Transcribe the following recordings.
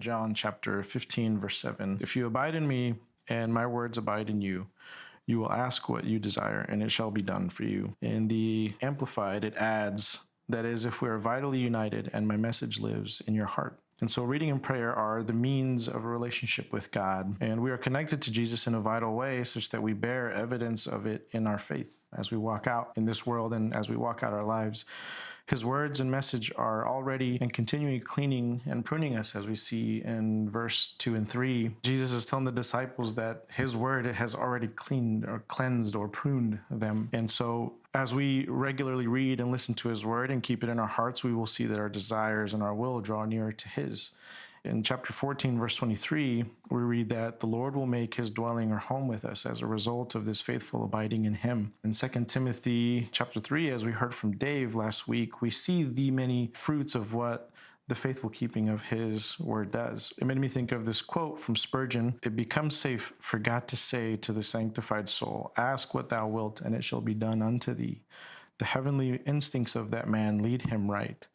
John chapter 15, verse 7. If you abide in me and my words abide in you, you will ask what you desire and it shall be done for you. In the Amplified, it adds, that is, if we are vitally united and my message lives in your heart. And so reading and prayer are the means of a relationship with God. And we are connected to Jesus in a vital way such that we bear evidence of it in our faith as we walk out in this world and as we walk out our lives. His words and message are already and continually cleaning and pruning us, as we see in verse 2 and 3. Jesus is telling the disciples that his word has already cleaned or cleansed or pruned them. And so as we regularly read and listen to his word and keep it in our hearts, we will see that our desires and our will draw nearer to his. In chapter 14, verse 23, we read that the Lord will make his dwelling or home with us as a result of this faithful abiding in him. In 2 Timothy chapter 3, as we heard from Dave last week, we see the many fruits of what the faithful keeping of his word does. It made me think of this quote from Spurgeon: "It becomes safe for God to say to the sanctified soul, ask what thou wilt, and it shall be done unto thee. The heavenly instincts of that man lead him right.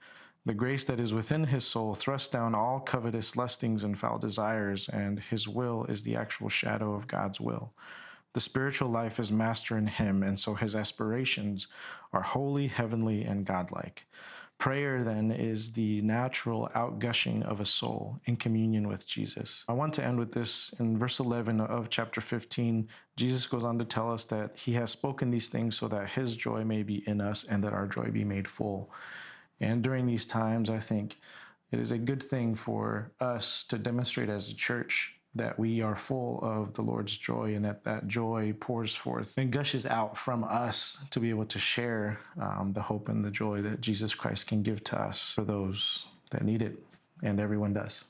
The grace that is within his soul thrusts down all covetous lustings and foul desires, and his will is the actual shadow of God's will. The spiritual life is master in him, and so his aspirations are holy, heavenly, and godlike. Prayer, then, is the natural outgushing of a soul in communion with Jesus." I want to end with this. In verse 11 of chapter 15, Jesus goes on to tell us that he has spoken these things so that his joy may be in us and that our joy be made full. And during these times, I think it is a good thing for us to demonstrate as a church that we are full of the Lord's joy and that joy pours forth and gushes out from us to be able to share the hope and the joy that Jesus Christ can give to us for those that need it, and everyone does.